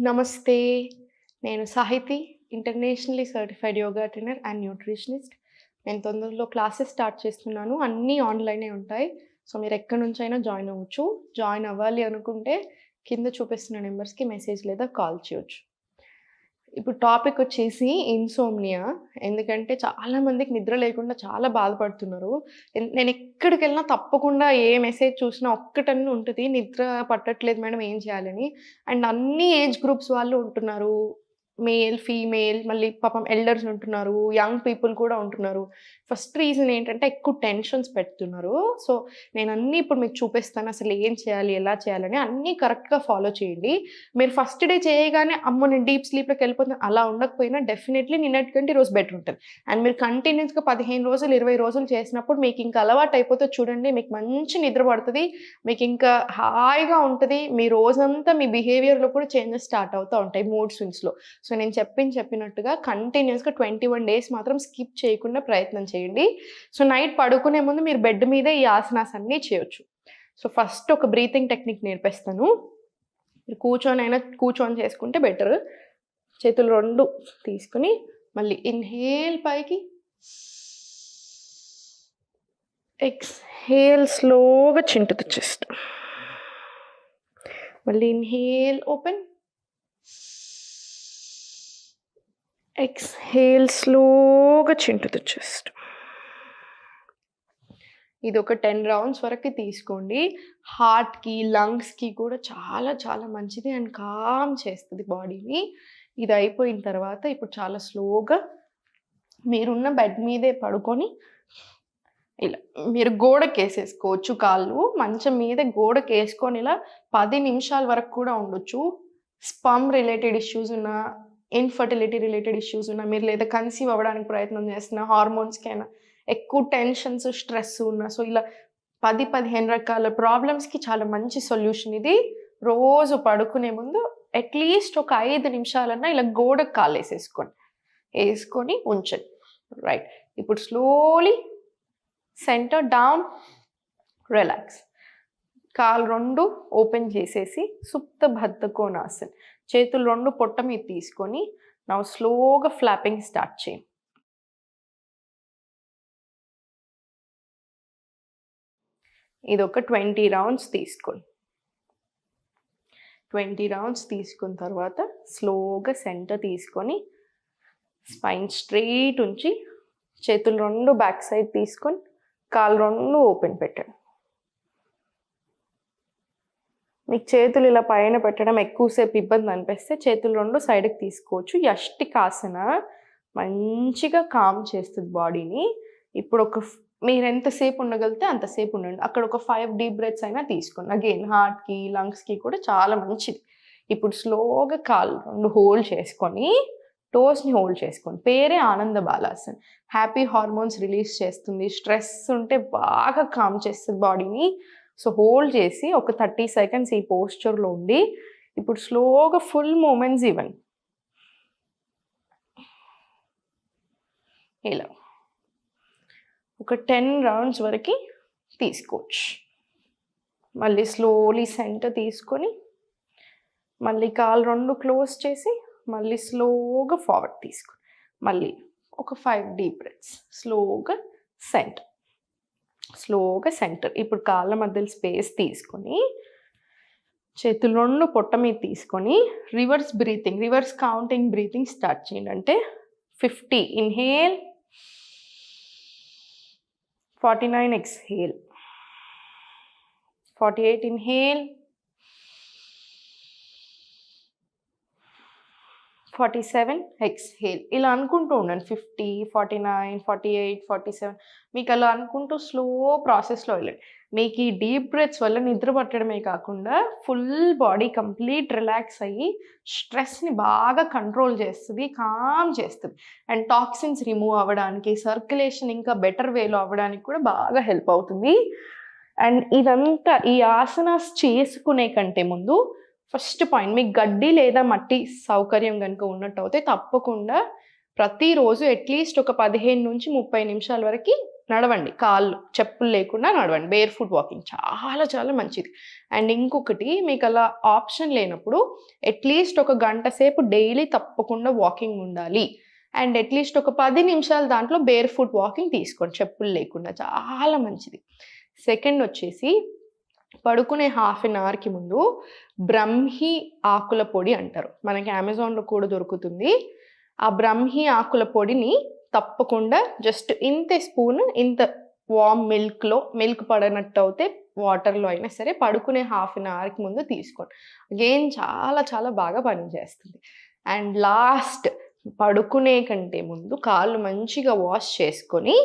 నమస్తే. నేను Sahithi, internationally certified yoga trainer and nutritionist. నేను తొందరలో క్లాసెస్ స్టార్ట్ చేస్తున్నాను. అన్నీ ఆన్‌లైనే ఉంటాయి. సో, మీరెక్కడి నుంచైనా జాయిన్ అవ్వచ్చు. జాయిన్ అవ్వాలి అనుకుంటే కింద చూపిస్తున్న నంబర్స్‌కి మెసేజ్ లేదా కాల్ చేయొచ్చు. ఇప్పుడు టాపిక్ వచ్చేసి ఇన్సోమ్నియా. ఎందుకంటే చాలా మందికి నిద్ర లేకుండా చాలా బాధపడుతున్నారు. నేనెక్కడికెళ్ళినా తప్పకుండా ఏ మెసేజ్ చూసినా ఒక్కటన్నా ఉంటది. నిద్ర పట్టట్లేదు మేడం ఏం చేయాలని. అండ్ అన్ని ఏజ్ గ్రూప్స్ వాళ్ళు ఉంటున్నారు. మేల్, ఫీమేల్ మళ్ళీ పాపం ఎల్డర్స్ ఉంటున్నారు. యంగ్ పీపుల్ కూడా ఉంటున్నారు. ఫస్ట్ రీజన్ ఏంటంటే ఎక్కువ టెన్షన్స్ పెడుతున్నారు. సో, నేనన్నీ ఇప్పుడు మీకు చూపిస్తాను. అసలు ఏం చేయాలి? ఎలా చేయాలని అన్నీ కరెక్ట్‌గా ఫాలో చేయండి. మీరు ఫస్ట్ డే చేయగానే అమ్మో! నేను డీప్ స్లీప్‌లోకి వెళ్ళిపోతున్నాను అలా ఉండకపోయినా డెఫినెట్‌లీ నిన్నటి కంటే ఈరోజు బెటర్ ఉంటది. అండ్ మీరు కంటిన్యూయస్‌గా 15 రోజులు, 20 రోజులు చేసినప్పుడు మీకు ఇంకా అలవాటు అయిపోతది చూడండి. మీకు మంచి నిద్ర పడతది. మీకు ఇంకా హాయిగా ఉంటది. మీ రోజంతా మీ బిహేవియర్‌లో కూడా చేంజెస్ స్టార్ట్ అవుతా ఉంటాయి మూడ్ స్వింగ్స్‌లో. సో, నేను చెప్పినట్టుగా కంటిన్యూయస్‌గా 21 డేస్ మాత్రం స్కిప్ చేయకుండా ప్రయత్నం చేయండి. సో, నైట్ పడుకునే ముందు మీరు బెడ్ మీదే ఈ ఆసనాస్ అన్నీ చేయొచ్చు. సో, ఫస్ట్ ఒక బ్రీతింగ్ టెక్నిక్ నేర్పిస్తాను. మీరు కూర్చొని చేసుకుంటే బెటర్. చేతులు 2 తీసుకొని మళ్ళీ ఇన్‌హేల్ పైకి, ఎక్స్‌హేల్ స్లోగా చిన్ టు ద చెస్ట్. మళ్ళీ ఇన్‌హేల్ ఓపెన్, ఎక్స్‌హేల్ స్లోగా చిన్ టు ద చెస్ట్. ఇదొక 10 రౌండ్స్ వరకు తీసుకోండి. హార్ట్‌కి, లంగ్స్‌కి కూడా చాలా చాలా మంచిది అండ్ కామ్ చేస్తది బాడీని. ఇది అయిపోయిన తర్వాత ఇప్పుడు చాలా స్లోగా మీరున్న బెడ్ మీదే పడుకొని ఇలా మీరు గోడకేసేసుకోవచ్చు కాళ్ళు. మంచం మీద గోడకేసుకొని ఇలా 10 నిమిషాల వరకు కూడా ఉండొచ్చు. స్పర్మ్ రిలేటెడ్ ఇష్యూస్ ఉన్నా, ఇన్‌ఫర్టిలిటీ రిలేటెడ్ ఇష్యూస్ ఉన్నా, మీరు లేదా కన్సీవ్ అవ్వడానికి ప్రయత్నం చేస్తున్నా, హార్మోన్స్‌కైనా ఎక్కువ టెన్షన్స్, స్ట్రెస్ ఉన్నా, సో, ఇలా 10, 15 రకాల ప్రాబ్లమ్స్‌కి చాలా మంచి సొల్యూషన్ ఇది. రోజు పడుకునే ముందు అట్‌లీస్ట్ ఒక 5 నిమిషాలన్నా ఇలా గోడకు కాలేసేసుకోండి. ఏసుకొని ఉంచండి. రైట్. ఇప్పుడు స్లోలీ సెంటర్ డౌన్, రిలాక్స్. కాళ్ళు 2 ఓపెన్ చేసేసి సుప్త బద్ధ కోణాసన్. చేతులు 2 పొట్ట మీద తీసుకొని నౌ స్లోగా ఫ్లాపింగ్ స్టార్ట్ చేయండి. ఇదొక 20 రౌండ్స్ తీసుకోండి. 20 రౌండ్స్ తీసుకున్న తర్వాత స్లోగా సెంటర్ తీసుకొని స్పైన్ స్ట్రెయిట్ ఉంచి చేతులు 2 బ్యాక్ సైడ్ తీసుకొని కాళ్ళు 2 ఓపెన్ పెట్టండి. మీకు చేతులు ఇలా పైన పెట్టడం ఎక్కువసేపు ఇబ్బంది అనిపిస్తే చేతులు 2 సైడ్‌కి తీసుకోవచ్చు. యష్టికాసన మంచిగా కామ్ చేస్తుంది బాడీని. ఇప్పుడు మీరు ఎంతసేపు ఉండగలిగితే అంతసేపు ఉండండి. అక్కడ ఒక 5 డీప్ బ్రెత్స్ అయినా తీసుకోండి. అగైన్ హార్ట్‌కి, లంగ్స్‌కి కూడా చాలా మంచిది. ఇప్పుడు స్లోగా కాళ్ళు 2 హోల్డ్ చేసుకొని టోస్‌ని హోల్డ్ చేసుకోండి. పేరే ఆనంద బాలాసన్. హ్యాపీ హార్మోన్స్ రిలీజ్ చేస్తుంది. స్ట్రెస్ ఉంటే బాగా కామ్ చేస్తుంది బాడీని. సో, హోల్డ్ చేసి ఒక 30 సెకండ్స్ ఈ పోస్చర్‌లో ఉండి ఇప్పుడు స్లోగా ఫుల్ మూవ్‌మెంట్స్ ఇవ్వండి. ఇలా ఒక 10 రౌండ్స్ వరకు తీసుకోవచ్చు. మళ్ళీ స్లోలీ సెంటర్ తీసుకొని మళ్ళీ కాళ్ళు 2 క్లోజ్ చేసి మళ్ళీ స్లోగా ఫార్వర్డ్ తీసుకో. మళ్ళీ ఒక 5 డీప్ బ్రెత్స్. స్లోగా సెంటర్. ఇప్పుడు కాళ్ళ మధ్యలో స్పేస్ తీసుకొని చేతులు 2 పొట్ట మీద తీసుకొని రివర్స్ కౌంటింగ్ బ్రీతింగ్ స్టార్ట్ చేయండి. అంటే 50 ఇన్‌హేల్, 49 ఎక్స్‌హేల్, 48 ఇన్‌హేల్, 47 ఎక్స్‌హేల్. ఇలా అనుకుంటూ ఉండండి. 50, 49, 48, 47 మీకు అలా అనుకుంటూ స్లో ప్రాసెస్‌లో వెళ్ళండి. మీకు ఈ డీప్ బ్రెత్స్ వల్ల నిద్ర పట్టడమే కాకుండా ఫుల్ బాడీ కంప్లీట్ రిలాక్స్ అయ్యి స్ట్రెస్‌ని బాగా కంట్రోల్ చేస్తది, కామ్ చేస్తది. అండ్ టాక్సిన్స్ రిమూవ్ అవ్వడానికి, సర్క్యులేషన్ ఇంకా బెటర్ వేలో అవ్వడానికి కూడా బాగా హెల్ప్ అవుతుంది. అండ్ ఇదంతా ఈ ఆసనాస్ చేసుకునే కంటే ముందు ఫస్ట్ పాయింట్ మీకు గడ్డి లేదా మట్టి సౌకర్యం గనుక ఉన్నట్టయితే తప్పకుండా ప్రతిరోజు అట్‌లీస్ట్ ఒక 15 నుంచి 30 నిమిషాల వరకి నడవండి, కాళ్ళు చెప్పులు లేకుండా నడవండి. బేర్ ఫుట్ వాకింగ్ చాలా చాలా మంచిది. అండ్ ఇంకొకటి, మీకు అలా ఆప్షన్ లేనప్పుడు అట్లీస్ట్ ఒక గంట సేపు డైలీ తప్పకుండా వాకింగ్ ఉండాలి. అండ్ అట్లీస్ట్ ఒక 10 నిమిషాలు దాంట్లో బేర్ ఫుట్ వాకింగ్ తీసుకోండి చెప్పులు లేకుండా, చాలా మంచిది. సెకండ్ వచ్చేసి, పడుకునే హాఫ్ అన్ అవర్కి ముందు బ్రహ్మి ఆకుల పొడి అంటారు, మనకి అమెజాన్లో కూడా దొరుకుతుంది. ఆ బ్రహ్మి ఆకుల పొడిని తప్పకుండా జస్ట్ ఇంత స్పూన్, ఇంత వామ్ మిల్క్ పడనట్టు అవుతే వాటర్లో అయినా సరే పడుకునే హాఫ్ అన్ అవర్కి ముందు తీసుకోండి. అగైన్ చాలా చాలా బాగా పనిచేస్తుంది. అండ్ లాస్ట్, పడుకునే కంటే ముందు కాళ్ళు మంచిగా వాష్ చేసుకొని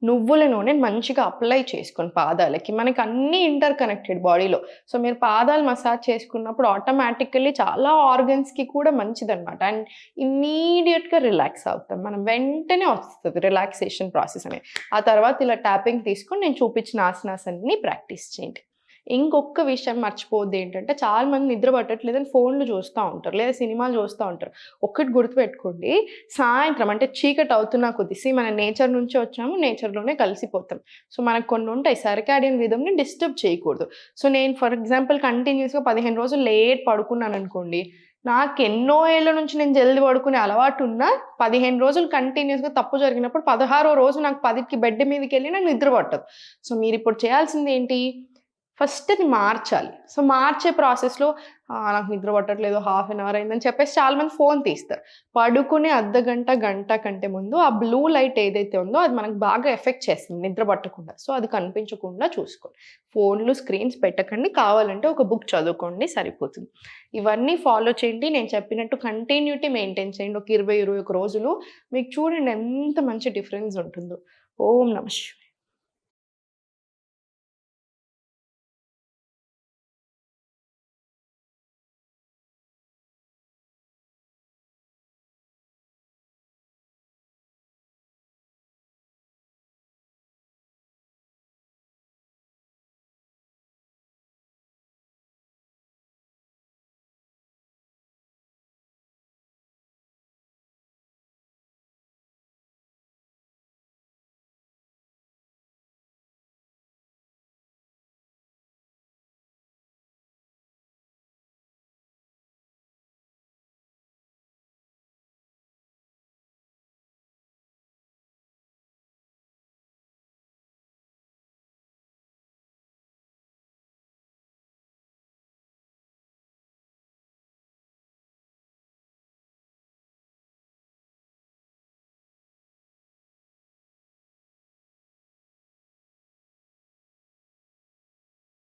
నువ్వుల నూనె మంచిగా అప్లై చేసుకొని పాదాలకి, మనకి అన్నీ ఇంటర్ కనెక్టెడ్ బాడీలో. సో మీరు పాదాలు మసాజ్ చేసుకున్నప్పుడు ఆటోమేటికల్లీ చాలా ఆర్గన్స్కి కూడా మంచిదన్నమాట. అండ్ ఇమ్మీడియట్గా రిలాక్స్ అవుతాం మనం, వెంటనే వస్తుంది రిలాక్సేషన్ ప్రాసెస్ అనేది. ఆ తర్వాత ఇలా ట్యాపింగ్ తీసుకొని నేను చూపించిన ఆసనాస్ అన్ని ప్రాక్టీస్ చేయండి. ఇంకొక విషయం మర్చిపోవద్దు ఏంటంటే, చాలా మంది నిద్ర పట్టట్లేదని ఫోన్లు చూస్తూ ఉంటారు, లేదా సినిమాలు చూస్తూ ఉంటారు. ఒక్కటి గుర్తుపెట్టుకోండి, సాయంత్రం అంటే చీకటి అవుతున్నా కొద్దిసి మన నేచర్ నుంచి వచ్చాము, నేచర్లోనే కలిసిపోతాం. సో మనకు కొన్ని ఉంటాయి, సర్కాడియన్ రిథమ్ని డిస్టర్బ్ చేయకూడదు. సో నేను ఫర్ ఎగ్జాంపుల్ కంటిన్యూస్గా 15 రోజులు లేట్ పడుకున్నాను అనుకోండి, నాకు ఎన్నో ఏళ్ళ నుంచి నేను జల్ది పడుకునే అలవాటు ఉన్నా 15 రోజులు కంటిన్యూస్గా తప్పు జరిగినప్పుడు 16వ రోజు నాకు 10కి బెడ్ మీదకి వెళ్ళి నాకు నిద్ర పట్టదు. సో మీరు ఇప్పుడు చేయాల్సింది ఏంటి, ఫస్ట్ అది మార్చాలి. సో మార్చే ప్రాసెస్‌లో నాకు నిద్ర పట్టట్లేదు, హాఫ్ అన్ అవర్ అయిందని చెప్పేసి చాలామంది ఫోన్ తీస్తారు. పడుకునే అర్ధగంట, గంట కంటే ముందు ఆ బ్లూ లైట్ ఏదైతే ఉందో అది మనకు బాగా ఎఫెక్ట్ చేస్తుంది నిద్ర పట్టకుండా. సో అది కనిపించకుండా చూసుకోండి. ఫోన్లు, స్క్రీన్స్ పెట్టకండి. కావాలంటే ఒక బుక్ చదువుకోండి, సరిపోతుంది. ఇవన్నీ ఫాలో చేయండి. నేను చెప్పినట్టు కంటిన్యూటీ మెయింటైన్ చేయండి. ఒక 20, 21 రోజులు మీకు చూడండి ఎంత మంచి డిఫరెన్స్ ఉంటుందో. ఓం నమః శివాయ.